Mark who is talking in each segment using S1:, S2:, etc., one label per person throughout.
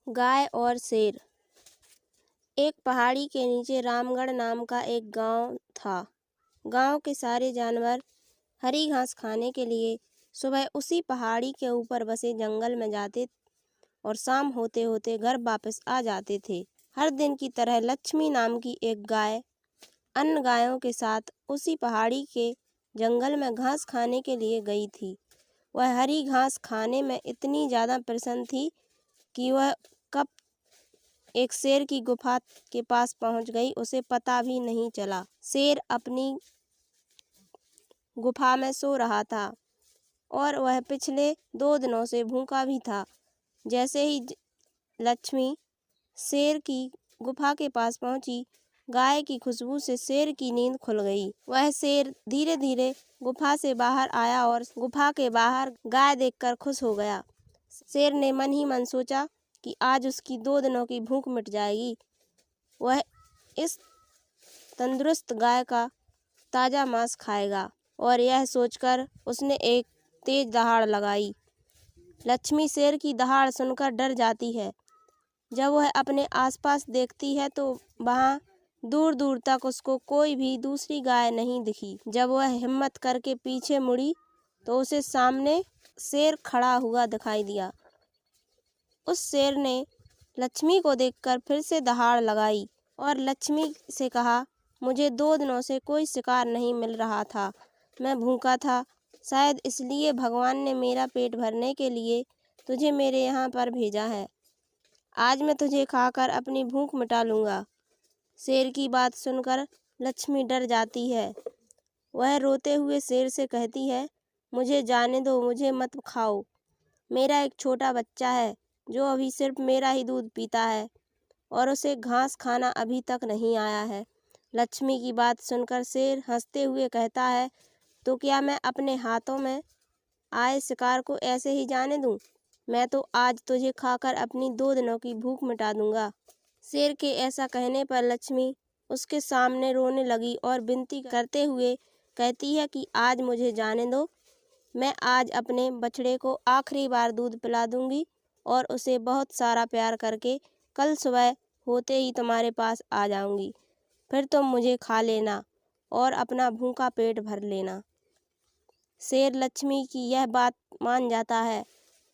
S1: गाय और शेर। एक पहाड़ी के नीचे रामगढ़ नाम का एक गांव था। गांव के सारे जानवर हरी घास खाने के लिए सुबह उसी पहाड़ी के ऊपर बसे जंगल में जाते और शाम होते होते घर वापस आ जाते थे। हर दिन की तरह लक्ष्मी नाम की एक गाय अन्य गायों के साथ उसी पहाड़ी के जंगल में घास खाने के लिए गई थी। वह हरी घास खाने में इतनी ज़्यादा प्रसन्न थी कि वह कब एक शेर की गुफा के पास पहुंच गई उसे पता भी नहीं चला। शेर अपनी गुफा में सो रहा था और वह पिछले 2 दिनों से भूखा भी था। जैसे ही लक्ष्मी शेर की गुफा के पास पहुंची, गाय की खुशबू से शेर की नींद खुल गई। वह शेर धीरे धीरे गुफा से बाहर आया और गुफा के बाहर गाय देखकर खुश हो गया। शेर ने मन ही मन सोचा कि आज उसकी 2 दिनों की भूख मिट जाएगी। वह इस तंदुरुस्त गाय का ताज़ा मांस खाएगा और यह सोचकर उसने एक तेज दहाड़ लगाई। लक्ष्मी शेर की दहाड़ सुनकर डर जाती है। जब वह अपने आसपास देखती है तो वहाँ दूर दूर तक उसको कोई भी दूसरी गाय नहीं दिखी। जब वह हिम्मत करके पीछे मुड़ी तो उसे सामने शेर खड़ा हुआ दिखाई दिया। उस शेर ने लक्ष्मी को देखकर फिर से दहाड़ लगाई और लक्ष्मी से कहा, मुझे 2 दिनों से कोई शिकार नहीं मिल रहा था। मैं भूखा था, शायद इसलिए भगवान ने मेरा पेट भरने के लिए तुझे मेरे यहाँ पर भेजा है। आज मैं तुझे खाकर अपनी भूख मिटा लूँगा। शेर की बात सुनकर लक्ष्मी डर जाती है। वह रोते हुए शेर से कहती है, मुझे जाने दो, मुझे मत खाओ। मेरा एक छोटा बच्चा है जो अभी सिर्फ मेरा ही दूध पीता है और उसे घास खाना अभी तक नहीं आया है। लक्ष्मी की बात सुनकर शेर हंसते हुए कहता है, तो क्या मैं अपने हाथों में आए शिकार को ऐसे ही जाने दूं? मैं तो आज तुझे खाकर अपनी 2 दिनों की भूख मिटा दूंगा। शेर के ऐसा कहने पर लक्ष्मी उसके सामने रोने लगी और विनती करते हुए कहती है कि आज मुझे जाने दो। मैं आज अपने बछड़े को आखिरी बार दूध पिला दूंगी और उसे बहुत सारा प्यार करके कल सुबह होते ही तुम्हारे पास आ जाऊंगी। फिर तुम मुझे खा लेना और अपना भूखा पेट भर लेना। शेर लक्ष्मी की यह बात मान जाता है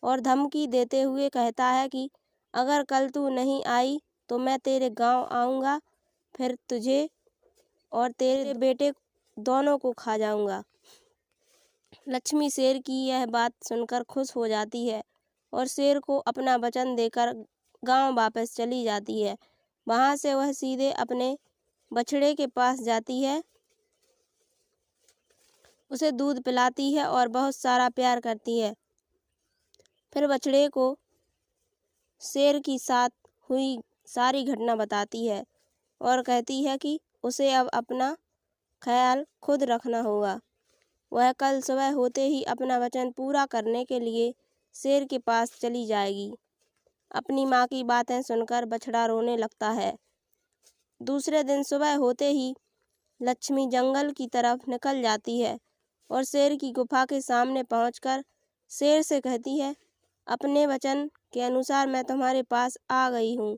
S1: और धमकी देते हुए कहता है कि अगर कल तू नहीं आई तो मैं तेरे गांव आऊँगा, फिर तुझे और तेरे बेटे दोनों को खा जाऊँगा। लक्ष्मी शेर की यह बात सुनकर खुश हो जाती है और शेर को अपना वचन देकर गांव वापस चली जाती है। वहां से वह सीधे अपने बछड़े के पास जाती है, उसे दूध पिलाती है और बहुत सारा प्यार करती है। फिर बछड़े को शेर की साथ हुई सारी घटना बताती है और कहती है कि उसे अब अपना ख्याल खुद रखना होगा। वह कल सुबह होते ही अपना वचन पूरा करने के लिए शेर के पास चली जाएगी। अपनी माँ की बातें सुनकर बछड़ा रोने लगता है। दूसरे दिन सुबह होते ही लक्ष्मी जंगल की तरफ निकल जाती है और शेर की गुफा के सामने पहुंचकर शेर से कहती है, अपने वचन के अनुसार मैं तुम्हारे पास आ गई हूँ,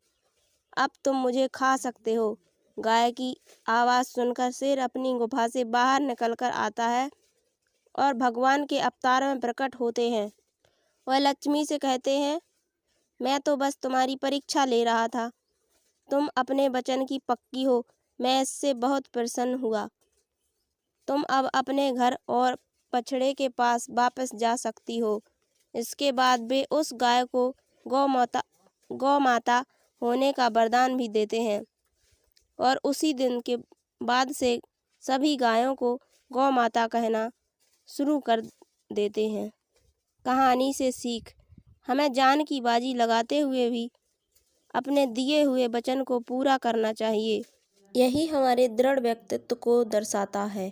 S1: अब तुम मुझे खा सकते हो। गाय की आवाज़ सुनकर शेर अपनी गुफा से बाहर निकलकर आता है और भगवान के अवतार में प्रकट होते हैं। वह लक्ष्मी से कहते हैं, मैं तो बस तुम्हारी परीक्षा ले रहा था। तुम अपने वचन की पक्की हो, मैं इससे बहुत प्रसन्न हुआ। तुम अब अपने घर और बछड़े के पास वापस जा सकती हो। इसके बाद वे उस गाय को गौ माता होने का वरदान भी देते हैं और उसी दिन के बाद से सभी गायों को गौ माता कहना शुरू कर देते हैं। कहानी से सीख, हमें जान की बाजी लगाते हुए भी अपने दिए हुए वचन को पूरा करना चाहिए। यही हमारे दृढ़ व्यक्तित्व को दर्शाता है।